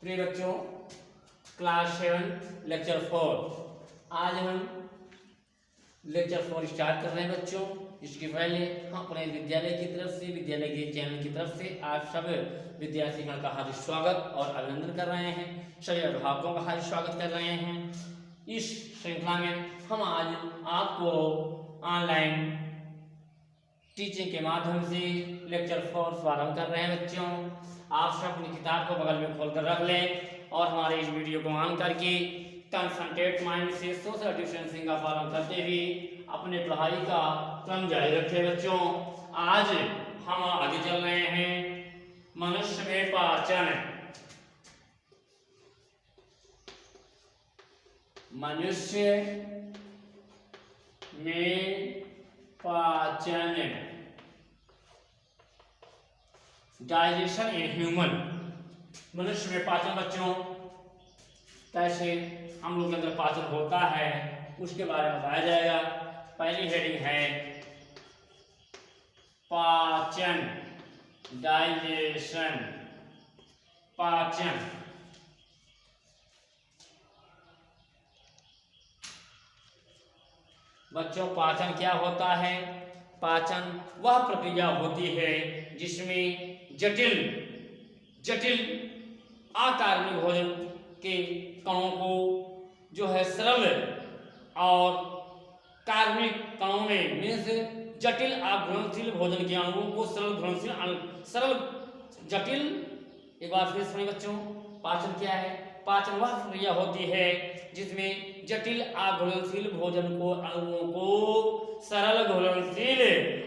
प्रिय बच्चों, class 7 lecture 4। आज हम लेक्चर 4 स्टार्ट कर रहे हैं बच्चों। इसके पहले हम अपने विद्यालय की तरफ से, विद्यालय के चैनल की तरफ से आप सब विद्यार्थीगण का हार्दिक स्वागत और अभिनंदन कर रहे हैं। सभी अभिभावकों का हार्दिक स्वागत कर रहे हैं। इस श्रृंखला में हम आज आपको ऑनलाइन टीचिंग के माध्यम से लेक्चर 4 प्रारंभ कर रहे हैं बच्चों। आप सब अपनी किताब को बगल में खोल कर रख लें और हमारे इस वीडियो को ऑन करके कंसंट्रेट माइंड से सोशल डिस्टेंसिंग का पालन करते हुए अपने pढ़ाई का क्रम जारी रखें बच्चों। आज हम आगे चल रहे हैं मनुष्य में पाचन। मनुष्य में पाचन, डाइजेशन इन ह्यूमन। मनुष्य में पाचन बच्चों, कैसे हम लोग के अंदर पाचन होता है उसके बारे में बताया जाएगा। पहली हेडिंग है पाचन, डाइजेशन। पाचन बच्चों, पाचन क्या होता है? पाचन वह प्रक्रिया होती है जिसमें जटिल आकार में भोजन के कणों को जो है सरल और कार्बनिक कणों में मीन्स जटिल घुलनशील भोजन के अणुओं को सरल जटिल। एक बार फिर सुनिए बच्चों, पाचन क्या है? पाचन वह प्रक्रिया होती है जिसमें जटिल अघुलनशील भोजन को अणुओं को सरल घुलनशील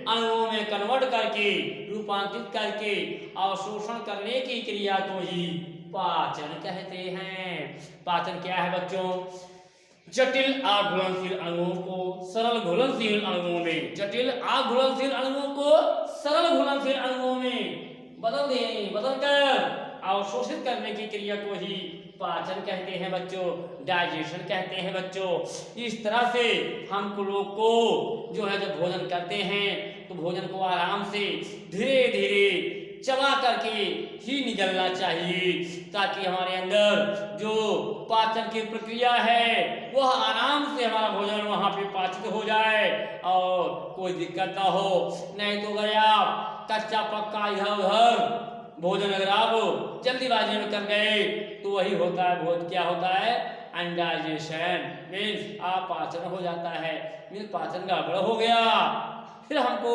अणुओं में कन्वर्ट करके, रूपांतरित करके अवशोषण करने की क्रिया को ही पाचन कहते हैं। पाचन क्या है बच्चों? जटिल अघुलनशील अणुओं को सरल घुलनशील अणुओं में, जटिल अघुलनशील अणुओं को सरल घुलनशील अणुओं में बदलकर अवशोषित करने की क्रिया को ही पाचन कहते हैं बच्चों, डाइजेशन कहते हैं बच्चों। इस तरह से हम लोग को जो है जब भोजन करते हैं तो भोजन को आराम से धीरे धीरे चबा करके ही निगलना चाहिए ताकि हमारे अंदर जो पाचन की प्रक्रिया है वह आराम से हमारा भोजन वहाँ पे पाचित हो जाए और कोई दिक्कत ना हो। नहीं तो अगर आप कच्चा पक्का इधर उधर भोजन अगर आप जल्दीबाजी में कर गए तो वही होता है, भोजन क्या होता है? अनडाइजेशन, मीन्स अपाचन हो जाता है, मीन्स पाचन गड़बड़ हो गया। फिर हमको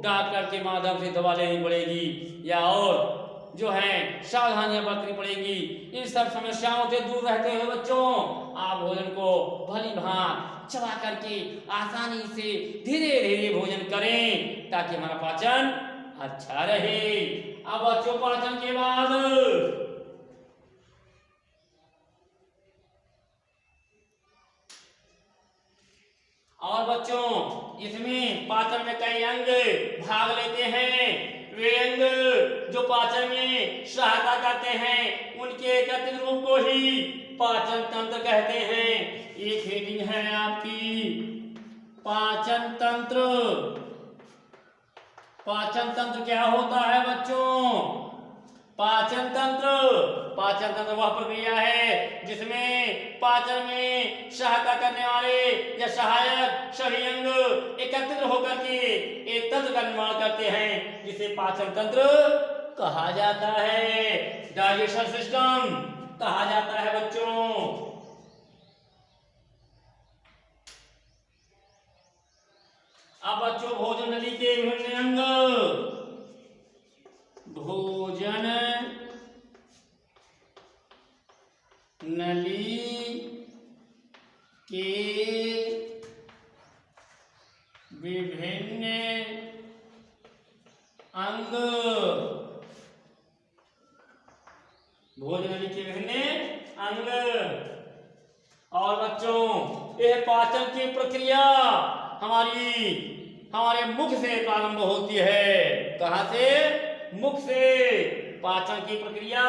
डॉक्टर के माध्यम से दवा लेनी पड़ेगी या और जो है सावधानियां बरतनी पड़ेगी। इन सब समस्याओं से दूर रहते हुए बच्चों आप भोजन को भली भांति चबा करके आसानी से धीरे धीरे भोजन करें ताकि हमारा पाचन अच्छा रहे। अब बच्चों पाचन के बाद और बच्चों इसमें पाचन में कई अंग भाग लेते हैं। वे अंग जो पाचन में सहायता करते हैं उनके एकत्रित रूप को ही पाचन तंत्र कहते हैं। एक हेडिंग है आपकी पाचन तंत्र। पाचन तंत्र क्या होता है बच्चों? पाचन तंत्र वह प्रक्रिया है जिसमें पाचन में सहायता करने वाले या सहायक सभी अंग एकत्रित होकर के एक तंत्र का निर्माण करते हैं जिसे पाचन तंत्र कहा जाता है, डाइजेशन सिस्टम कहा जाता है बच्चों। अब बच्चों भोजन नली के विभिन्न अंग, भोजन नली के विभिन्न अंग, भोजन नली के विभिन्न अंग। और बच्चों यह पाचन की प्रक्रिया हमारे मुख से प्रारंभ होती है। कहाँ से? मुख से। पाचन की प्रक्रिया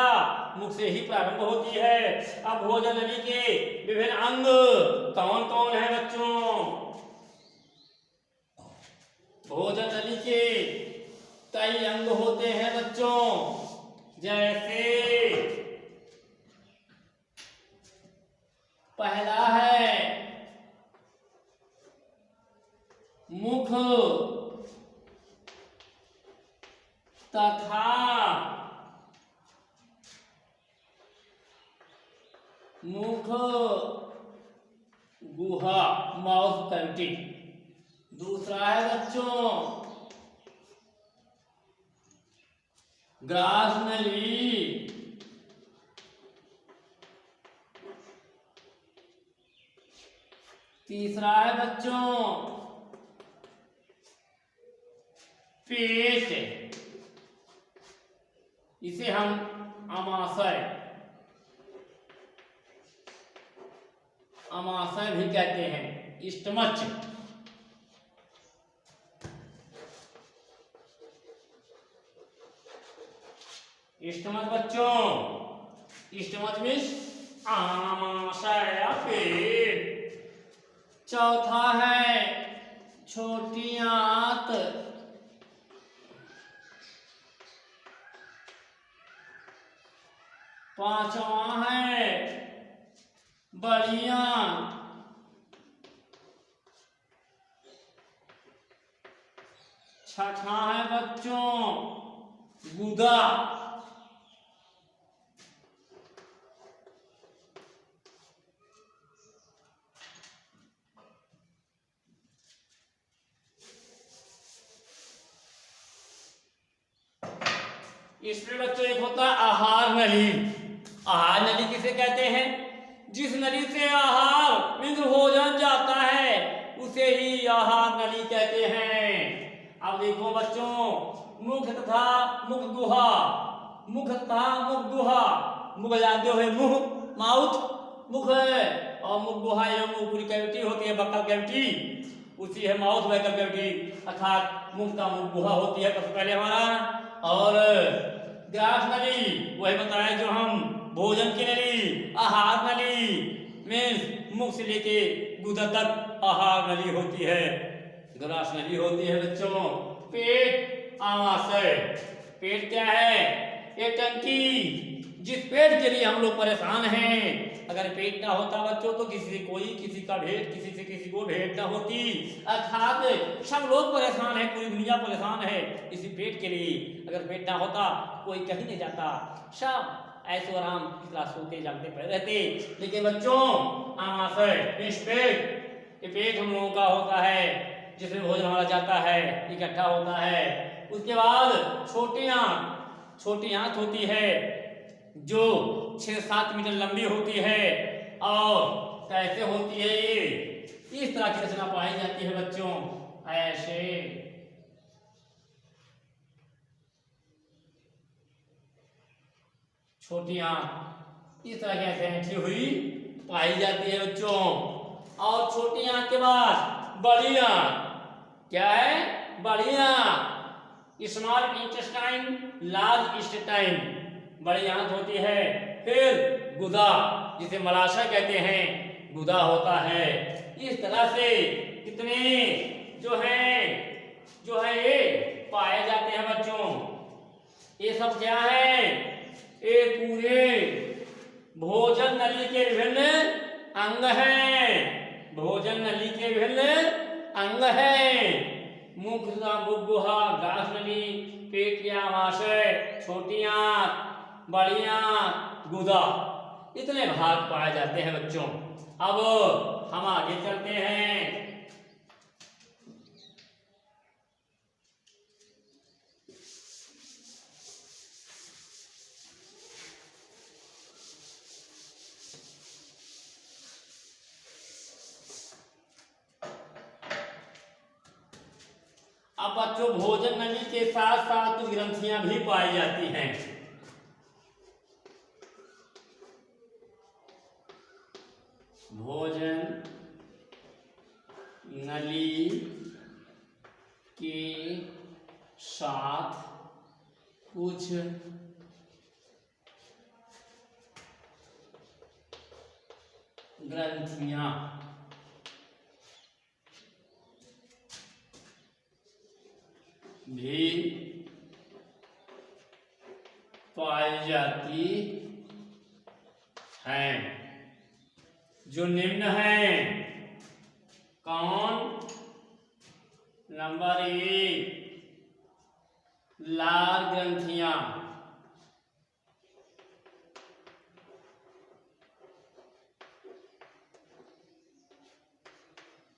मुख से ही प्रारंभ होती है। अब भोजन नली के विभिन्न अंग कौन कौन है बच्चों? भोजन नली के कई अंग होते हैं बच्चों, जैसे मुख गुहा माउथ कैविटी। दूसरा है बच्चों ग्रास नली। तीसरा है बच्चों पेट, इसे हम अमाशय भी कहते हैं, स्टमच। स्टमच बच्चों, स्टमच मीन्स आमाशय या पेट। चौथा है छोटी आंत। पांचवा है बड़ी आंत। छठा है बच्चों गुदा। इसमें बच्चों एक होता है आहार नली। आहार नली किसे कहते हैं? जिस नली से आहार मीन्स भोजन जाता है उसे ही आहार नली कहते हैं। अब देखो बच्चों मुख तथा मुख गुहा। मुख तथा मुख गुहा, मुख जानते हो मुंह, माउथ मुख है, और मुख गुहा या मुंह पूरी कैविटी होती है, बक्कल कैविटी, उसी है माउथ वैकल कैविटी, अर्थात मुख का मुख गुहा होती है सबसे पहले हमारा। और ग्रास नली वही बताया जो हम भोजन की नली। आहार नली मीन्स मुख से लेके गुदा तक आहार नली होती है, ग्रास नली होती है बच्चों। पेट आमाशय। पेट क्या है? ये टंकी जिस पेट के लिए हम लोग परेशान हैं। अगर पेट ना होता बच्चों तो किसी से कोई किसी का भेंट, किसी से किसी को भेंट ना होती। अर्थात सब लोग परेशान है, पूरी दुनिया परेशान है इसी पेट के लिए। अगर पेट ना होता कोई कहीं नहीं जाता, सब ऐसे आराम की तरह सोते जागते पड़े रहते। लेकिन बच्चों आमाशय इस पेट, ये पेट हम लोगों का होता है जिसमें भोजन हमारा जाता है, इकट्ठा होता है। उसके बाद छोटी आंत होती है जो 6-7 मीटर लंबी होती है। और कैसे होती है ये? इस तरह की रचना पाई जाती है बच्चों, ऐसे। छोटी आंत इस तरह की ऐसे ऐठी हुई पाई जाती है बच्चों। और छोटी आंत के बाद बड़ी आंत। क्या है? बड़ी आंत, स्मॉल इंटेस्टाइन, लार्ज इंटेस्टाइन, बड़ी आंत होती है। फिर गुदा जिसे मलाशय कहते हैं, गुदा होता है। इस तरह से कितने जो है ये पाए जाते हैं बच्चों। ये सब क्या है? ये पूरे भोजन नली के विभिन्न अंग हैं। भोजन नली के विभिन्न अंग हैं। मुख गुहा, ग्रास नली, पेट की आमाशय, छोटी आंत, बड़ी आंत, गुदा, इतने भाग पाए जाते हैं बच्चों। अब हम आगे चलते हैं। अब बच्चों भोजन नली के साथ साथ कुछ ग्रंथियां भी पाई जाती हैं। भोजन नली के साथ कुछ ग्रंथियां भी पाई जाती हैं, जो निम्न है। कौन? नंबर 1 लाल ग्रंथियां।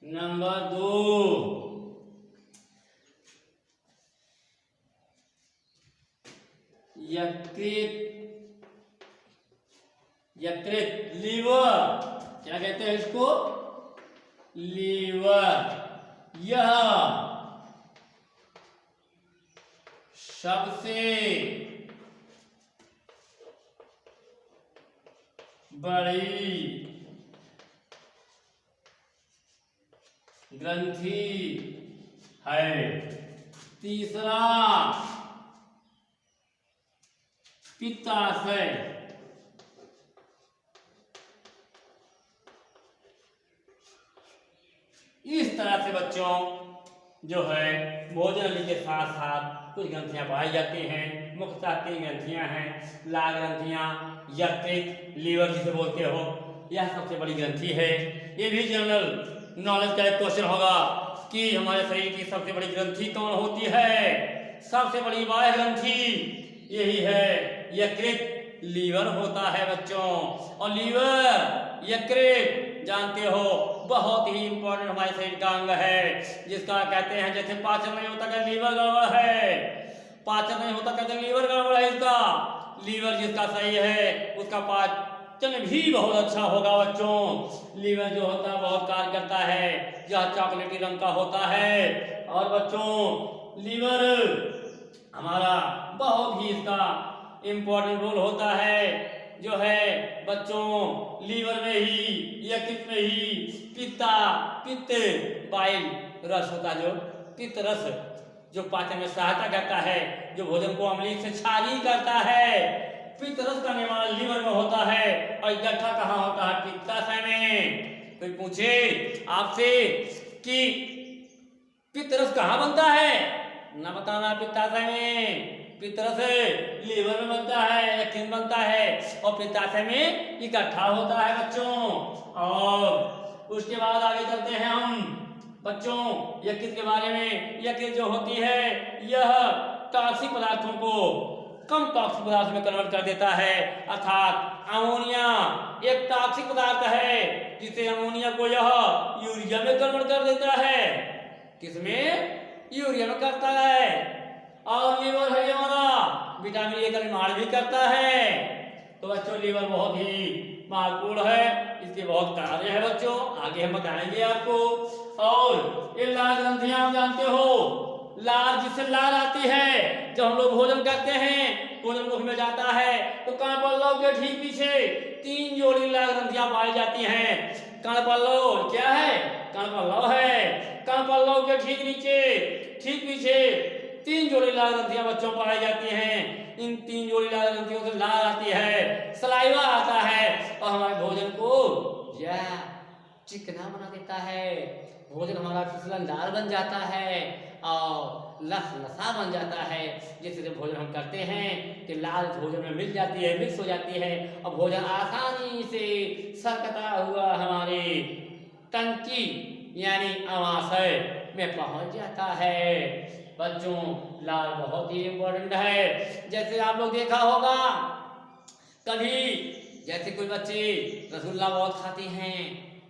नंबर 2 यकृत लीवर, क्या कहते हैं इसको? लीवर। यह सबसे बड़ी ग्रंथि है। तीसरा पित्ताशय। इस तरह से बच्चों जो है भोजन नली के साथ साथ कुछ ग्रंथियां पाई जाती हैं। मुख्यतः 3 ग्रंथियां हैं, लाल ग्रंथियां, यकृत, लीवर जिसे बोलते हो, यह सबसे बड़ी ग्रंथि है। ये भी जनरल नॉलेज का एक क्वेश्चन होगा कि हमारे शरीर की सबसे बड़ी ग्रंथि कौन होती है? सबसे बड़ी बाह्य ग्रंथि यही है, यकृत, लीवर होता है बच्चों। और लीवर, यकृत जानते हो बहुत ही इंपॉर्टेंट हमारे शरीर का अंग है, जिसका कहते हैं जैसे पाचन नहीं होता क्या लीवर गड़बड़ है, पाचन नहीं होता कहते लीवर गड़बड़ है इसका। लीवर जिसका सही है उसका पाचन भी बहुत अच्छा होगा बच्चों। लीवर जो होता है बहुत कार्य करता है, यह चॉकलेटी रंग का होता है। और बच्चों लीवर हमारा बहुत ही इसका इंपॉर्टेंट रोल होता है, जो है बच्चों लीवर में ही, यकृत में ही पित्त बाइल रस होता है, जो पित्त रस जो पाचन में सहायता करता है, जो भोजन को अम्लीय से क्षारीय करता है। पित्त रस का निर्माण लीवर में होता है और इकट्ठा कहाँ होता है? पित्ताशय में। कोई पूछे आपसे कि पित्त रस कहाँ बनता है, ना बताना। पित्ताशय में। पित्त रस लीवर में बनता है, यकृत बनता है और पित्ताशय में इकट्ठा होता है बच्चों। और उसके बाद आगे चलते हैं हम बच्चों यकृत के बारे में। यकृत जो होती है यह टॉक्सिक पदार्थों को कम टॉक्सिक पदार्थ में कन्वर्ट कर देता है, अर्थात अमोनिया एक टॉक्सिक पदार्थ है, जिसे अमोनिया को यह यूरिया में कन्वर्ट कर देता है। किसमें? यूरिया में करता है। और लीवर है हमारा विटामिन ए का निर्माण भी करता है। तो बच्चों लीवर बहुत ही महत्वपूर्ण है, इसके बहुत कार्य है बच्चों, आगे हम बताएंगे आपको। और ये लाल ग्रंथियां आप जानते हो, लार जिससे लार आती है, जब हम लोग भोजन करते हैं, भोजन मुख में जाता है तो कर्णपल्लव के ठीक पीछे 3 जोड़ी लाल ग्रंथियां पाई जाती हैं। कर्णपल्लव क्या है? कर्णपल्लव है। कर्णपल्लव के ठीक नीचे, ठीक पीछे 3 जोड़ी लाल ग्रंथियां बच्चों पाई जाती हैं। इन 3 जोड़ी लाल ग्रंथियों से लार आती है, सलाइवा आता है और हमारे भोजन को या चिकना बना देता है। भोजन हमारा फिसलनदार बन जाता है और लसा बन जाता है। जिससे भोजन हम करते हैं कि लाल भोजन में मिल जाती है, मिक्स हो जाती है और भोजन आसानी से सरकता हुआ हमारे टंकी यानी अमाशय में पहुंच जाता है। बच्चों लाल बहुत ही इंपॉर्टेंट है। जैसे आप लोग देखा होगा कभी, जैसे कोई बच्चे रसगुल्ला बहुत खाते हैं,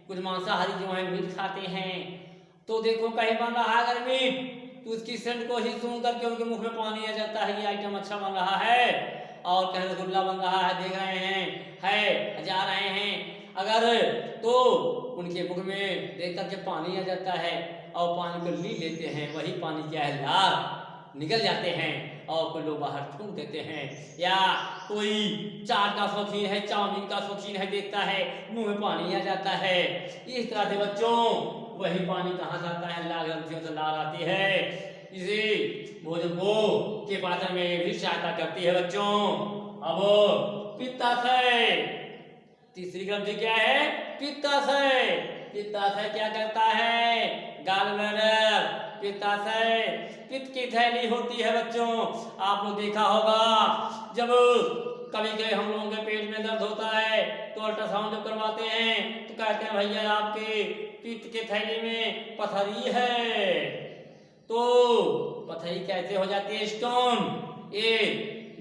कुछ मांसाहारी जो है मीट खाते हैं, तो देखो कहीं बन रहा है अगर मीट तो उसकी सेंट को ही सूंघ करके उनके मुख में पानी आ जाता है, ये आइटम अच्छा बन रहा है। और कहीं रसगुल्ला बन रहा है, देख रहे हैं, है जा रहे हैं अगर, तो उनके मुख में देख करके पानी आ जाता है और पानी को ली लेते हैं। वही पानी क्या है? लार निकल जाते हैं और कोई लोग बाहर थूक देते हैं। या कोई चाट का शौकीन है, चाउमीन का शौकीन है, देखता है मुंह में पानी आ जाता है। इस तरह से बच्चों वही पानी कहाँ जाता है? लाल ग्रंथियों से लार आती है, इसे भोजन को के पाचन में भी सहायता करती है बच्चों। अब पित्ताशय, तीसरी ग्रंथि क्या है? पित्ताशय। पित्ताशय क्या करता है? गॉलब्लैडर। पित्ताशय पित्त की थैली होती है बच्चों। आप लोग देखा होगा जब कभी कभी हम लोगों के पेट में दर्द होता है तो अल्ट्रासाउंड जब करवाते हैं तो कहते हैं भैया आपके पित्त के थैली में पथरी है। तो पथरी कैसे हो जाती है? स्टोन। ये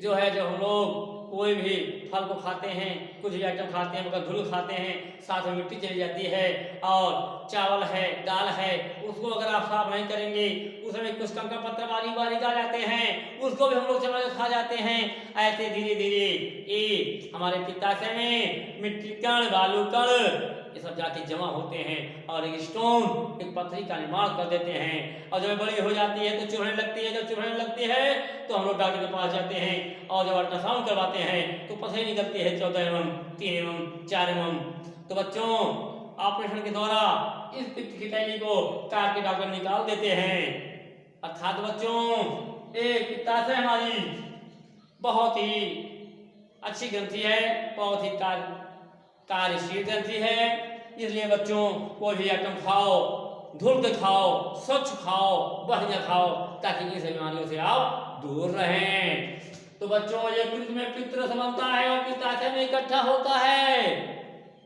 जो है, जो हम लोग कोई भी फल को खाते हैं, कुछ भी आइटम खाते हैं, मगर धूल खाते हैं, साथ में मिट्टी चली जाती है। और चावल है, दाल है, उसको अगर आप साफ नहीं करेंगे, उसमें कुछ कंकड़ पत्थर बारीक बारीक आ जाते हैं, उसको भी हम लोग चबा के खा जाते हैं। ऐसे धीरे धीरे ये हमारे पित्ताशय में मिट्टी कण, बालू कण ये सब जाके जमा होते हैं और एक स्टोन, एक पथरी का निर्माण कर देते हैं। और जब बड़ी हो जाती है तो चुभने लगती है, जब चुभने लगती है तो हम लोग डॉक्टर के पास जाते हैं और जब अल्ट्रासाउंड करवाते हैं तो पथरी निकलती है 14 mm, 3 mm, 4 mm। तो बच्चों ऑपरेशन के द्वारा इस पित्त की थैली को काट के डॉक्टर निकाल देते हैं। अर्थात बच्चों एक पित्ताशय हमारी बहुत ही अच्छी ग्रंथि है, बहुत ही कार्यशील ग्रंथि है। इसलिए बच्चों कोई भी आइटम खाओ, धुल के खाओ, स्वच्छ खाओ, बढ़िया खाओ, ताकि इन सभी बीमारियों से आप दूर रहें। तो बच्चों यकृत में पित्त बनता है और पित्ताशय में इकट्ठा होता है।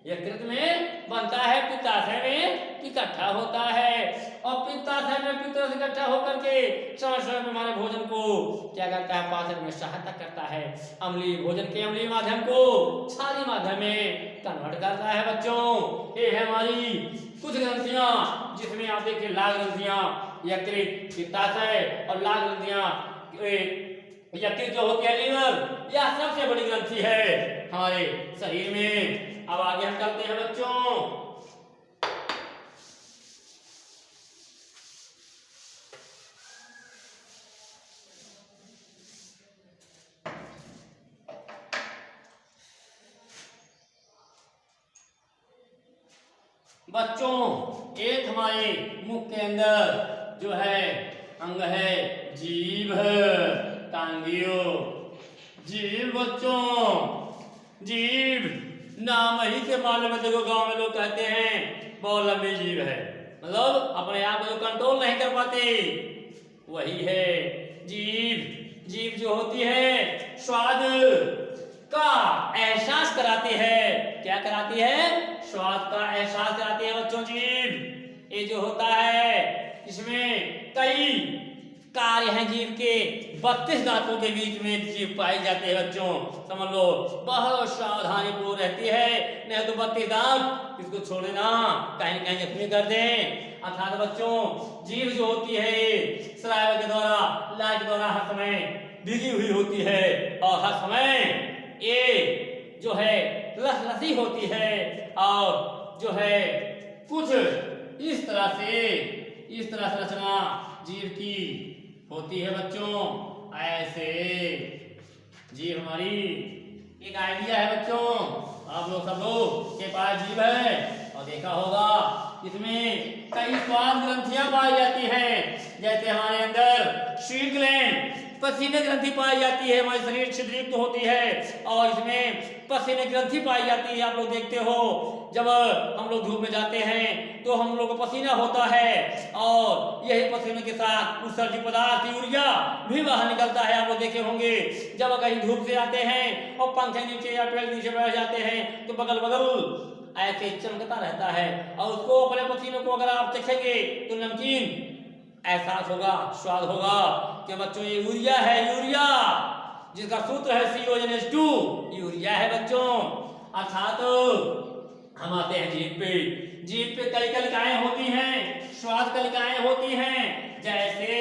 यकृत में बनता है, पित्ताशय में इकट्ठा होता है और पित्ताशय में पित्त इकट्ठा होकर के समय समय में हमारे भोजन को क्या करता है, पाचन में सहायता करता है। अम्लीय भोजन के अम्लीय माध्यम को क्षारीय माध्यम में कन्वर्ट करता है। बच्चों ये है हमारी कुछ ग्रंथियां, जिसमें आप देखिए लाल ग्रंथियां यकृत, पित्ताशय और लाल ग्रंथियां यकृत जो होती है लीवर, यह सबसे बड़ी ग्रंथि है हमारे शरीर में। अब आगे हम चलते हैं बच्चों। बच्चों एक हमारे मुख के अंदर जो है अंग है जीभ, टांगियो जीभ। बच्चों जीभ नाम ही से मालूम है, देखो गांव में लोग कहते हैं बहुत लंबी जीभ है, मतलब अपने आप को कंट्रोल नहीं कर पाते, वही है जीभ। जीभ जो होती है स्वाद का एहसास कराती है। क्या कराती है? स्वाद का एहसास कराती है बच्चों जीभ। ये जो होता है इसमें कई कार्य हैं जीभ के, 32 दांतों के बीच में जीभ पाई जाती है बच्चों। समझ लो बहुत सावधानी पूर्वक रहती है, नहीं तो 32 दांत इसको छोड़ देना, कहीं न कहीं जख्मी कर दें। अर्थात बच्चों जीभ जो होती है सलाइवा के द्वारा, लार के द्वारा हर समय भीगी हुई होती है और हर समय ये जो है लसलसी होती है और जो है कुछ इस तरह से रचना जीभ की होती है बच्चों। ऐसे जीभ हमारी एक आइडिया है बच्चों, आप लोग सब लोग के पास जीभ है और देखा होगा इसमें कई स्वाद ग्रंथियां पाई जाती हैं। जैसे हमारे अंदर स्वीट ग्लैंड पसीने ग्रंथि पाई जाती है, हमारे शरीर छिद्रयुक्त होती है और इसमें पसीने ग्रंथि पाई जाती है। आप लोग देखते हो जब हम लोग धूप में जाते हैं तो हम लोग को पसीना होता है और यही पसीने के साथ उत्सर्जित पदार्थ यूरिया भी बाहर निकलता है। आप लोग देखे होंगे जब कहीं धूप से आते हैं और पंखे नीचे या पेड़ नीचे बैठ जाते हैं तो बगल बगल ऐसे चमकता रहता है और उसको अपने पसीने को अगर आप चखेंगे तो नमकीन एहसास होगा, स्वाद होगा कि बच्चों ये यूरिया है, यूरिया जिसका सूत्र है CONH2, यूरिया है बच्चों। अर्थात हम आते हैं जीभ पे। जीभ पे कई कलिकाएं होती हैं, स्वाद कलिकाएं होती हैं, जैसे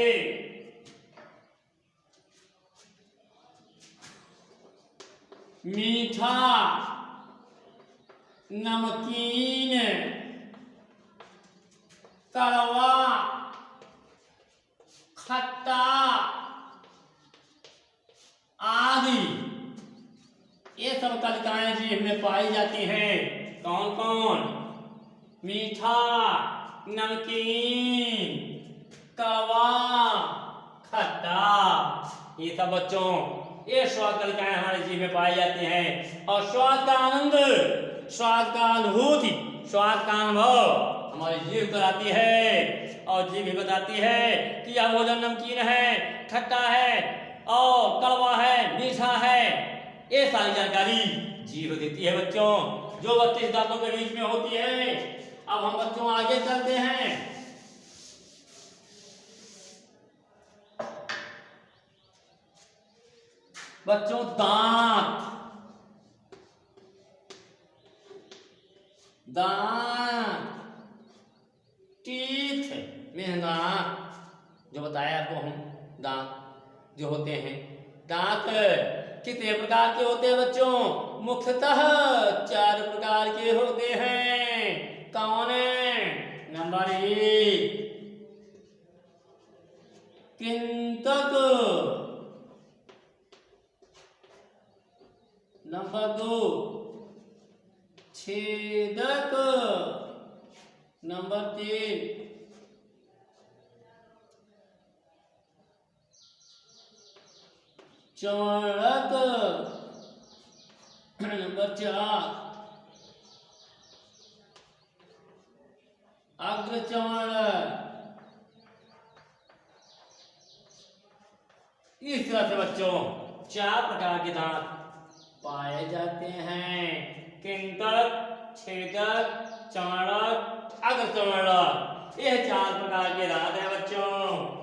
मीठा, नमकीन, कड़वा, खट्टा आदि ये सब कलिकाएं जीभ में पाई जाती हैं। कौन कौन? मीठा, नमकीन, कड़वा, खट्टा, ये सब बच्चों ये स्वाद कलिकाएं हमारे जीभ में पाई जाती हैं। और स्वाद का आनंद, स्वाद का अनुभूति, स्वाद का अनुभव हमारी जीभ कराती है और जीभ भी बताती है कि यह भोजन नमकीन है, खट्टा है और कड़वा है, मीठा है। ये सारी जानकारी जीभ देती है बच्चों, जो 32 दांतों के बीच में होती है। अब हम बच्चों आगे चलते हैं। बच्चों दांत, दांत, टीथ में दांत, जो बताया आपको हम, दांत जो होते हैं। दांत कितने प्रकार के होते हैं बच्चों? मुख्यतः 4 प्रकार के होते हैं। कौन है? नंबर 1 कृंतक, नंबर 2 छेदक, नंबर 3 चौड़क, नंबर 4 अग्रचौड़क। इस तरह से बच्चों 4 प्रकार के दांत पाए जाते हैं। कृंतक, छेदक, चौड़क, अग्रचौड़क, यह 4 प्रकार के दांत हैं बच्चों।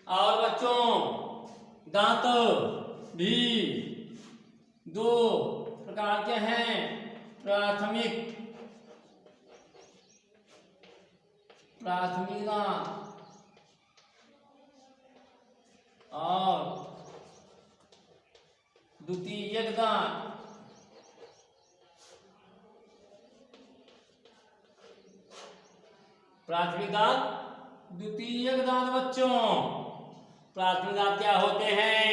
और बच्चों दांत भी 2 प्रकार के हैं। प्राथमिक दांत और द्वितीयक दांत। प्राथमिक दांत, द्वितीयक दांत बच्चों। प्राथमिक दांत क्या होते हैं?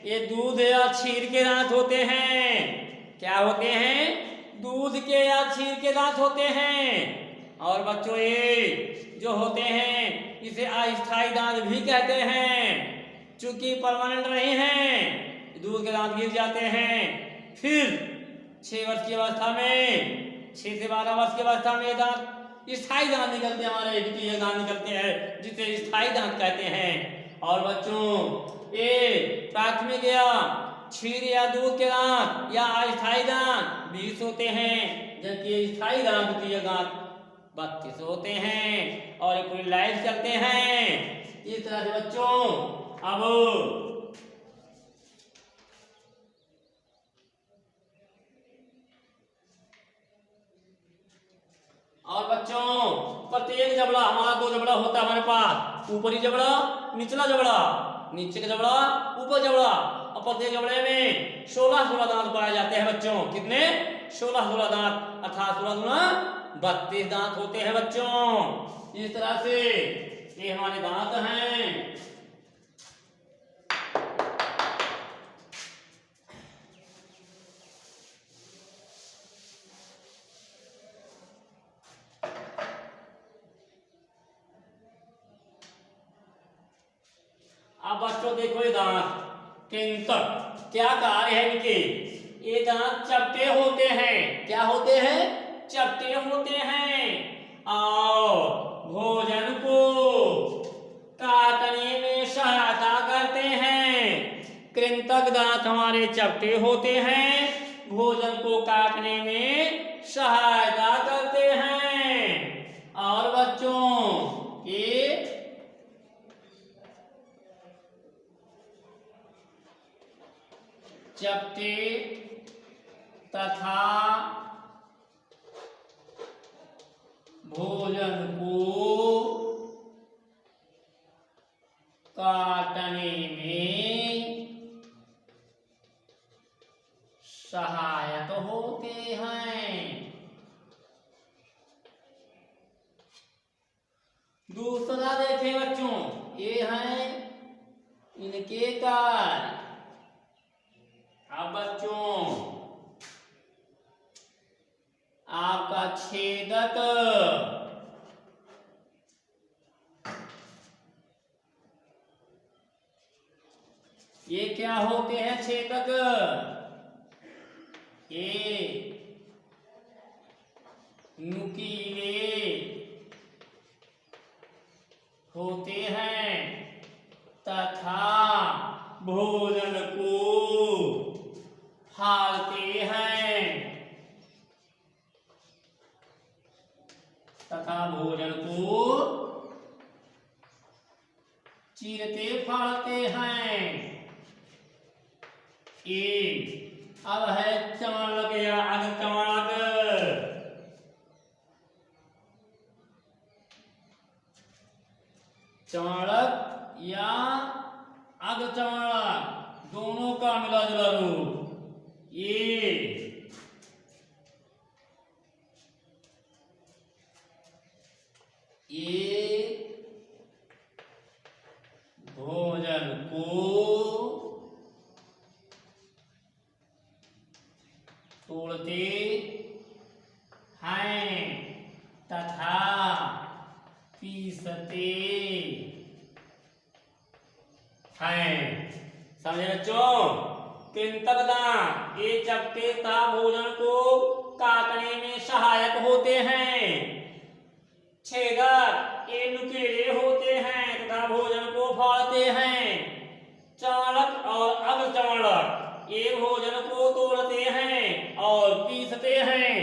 ये दूध या क्षीर के दांत होते हैं। क्या होते हैं? दूध के या क्षीर के दांत होते हैं। और बच्चों ये जो होते हैं इसे अस्थायी दांत भी कहते हैं, चूंकि परमानेंट नहीं है। दूध के दांत गिर जाते हैं, फिर 6 वर्ष की अवस्था में, 6 से 12 वर्ष की अवस्था में दांत, स्थायी दांत निकलते हैं, हमारे द्वितीय दांत निकलते हैं, जिसे स्थायी दांत कहते हैं। और बच्चों ये प्राथमिक या क्षीर या दूध के दांत या अस्थायी दांत 20 होते हैं, जबकि स्थायी दांत द्वितीय दांत 32 होते हैं और ये पूरी लाइफ चलते हैं। इस तरह से बच्चों अब और बच्चों प्रत्येक जबड़ा, हमारा 2 जबड़ा होता है हमारे पास, ऊपरी जबड़ा, निचला जबड़ा, नीचे का जबड़ा, ऊपर जबड़ा। और प्रत्येक जबड़े में 16 दांत पाए जाते हैं बच्चों। कितने? 16 दांत, अर्थात 16 दूना 32 दांत होते हैं बच्चों। इस तरह से ये हमारे दांत हैं। अब बच्चों देखो ये दांत कृंतक, क्या कार्य है इनके? ये दांत चपटे होते हैं। क्या होते हैं? चपटे होते हैं और भोजन को काटने में सहायता करते हैं। कृंतक दांत हमारे चपटे होते हैं, भोजन को काटने में सहायता करते हैं। और बच्चों ये चपटे तथा भोजन को काटने में सहायक होते हैं। दूसरा देखें बच्चों, ये हैं इनके कार्य। अब बच्चों आपका छेदक, ये क्या होते हैं? छेदक ये नुकीले होते हैं तथा भोजन को फाड़ते हैं, तथा भोजन को चीरते फाड़ते हैं। ए। अब है चमड़क या अर्धचमड़क। चमड़क या अर्धचमड़क दोनों का मिला जुला रूप ए। भोजन को तोड़ते हैं तथा पीसते हैं। समझे बच्चों? कृंतक दांत ये चपटे तथा भोजन को काटने में सहायक होते हैं। छेदक ये नुकीले होते हैं तथा भोजन को फाड़ते हैं। चमड़क और अर्धचमड़क ये भोजन को तोड़ते हैं और पीसते हैं,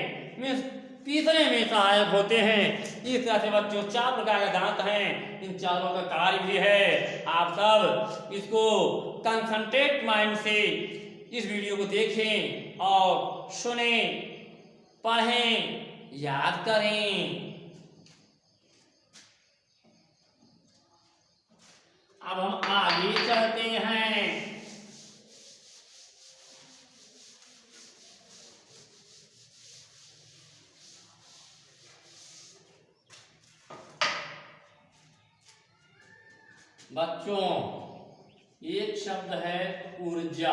पीसने में सहायक होते हैं। इस तरह से बच्चों 4 प्रकार के दांत हैं। इन चारों का कार्य भी है। आप सब इसको कंसंट्रेट माइंड से इस वीडियो को देखें और सुनें, पढ़ें, याद करें। अब हम आगे चलते हैं। बच्चों एक शब्द है ऊर्जा।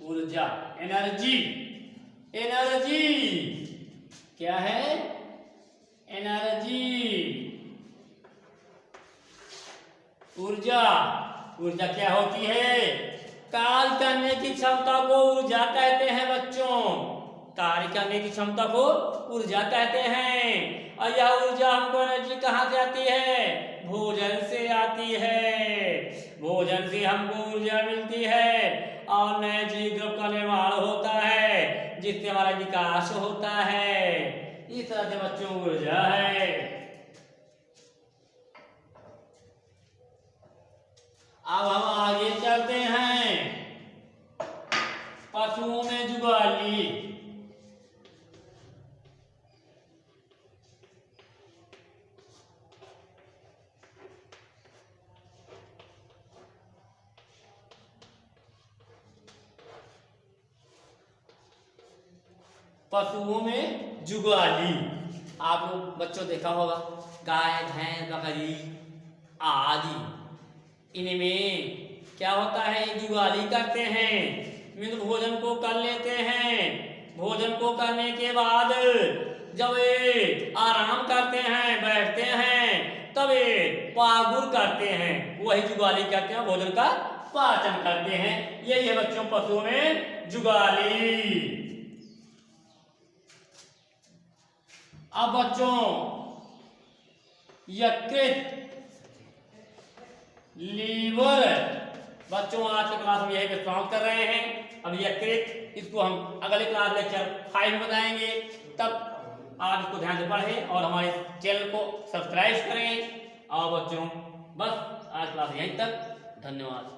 ऊर्जा एनर्जी। एनर्जी क्या है? एनर्जी ऊर्जा। ऊर्जा क्या होती है? कार्य करने की क्षमता को ऊर्जा कहते हैं बच्चों। कार्य करने की क्षमता को ऊर्जा कहते हैं। और यह ऊर्जा हमको एनर्जी कहाँ से आती है? भोजन से आती है। भोजन से हमको ऊर्जा मिलती है और नए जीव का निर्माण होता है जिससे हमारा विकास होता है। इस तरह से बच्चों ऊर्जा है। अब हम आगे चलते हैं। पशुओं में जुगाली। पशुओं में जुगाली आप लोग बच्चों देखा होगा, गाय, भैंस, बकरी आदि, इनमें क्या होता है? जुगाली करते हैं। मित्र भोजन को कर लेते हैं। भोजन को करने के बाद जब ये आराम करते हैं, बैठते हैं, तब ये पागुर करते हैं। वही जुगाली करते हैं, भोजन का पाचन करते हैं। यही है बच्चों पशुओं में जुगाली। अब बच्चों यकृत, लीवर, बच्चों आज की क्लास में यही पे समाप्त कर रहे हैं। अब यकृत इसको हम अगले क्लास लेक्चर 5 में बताएंगे। तब आप इसको ध्यान से पढ़ें और हमारे चैनल को सब्सक्राइब करें। और बच्चों बस आज क्लास यहीं तक। धन्यवाद।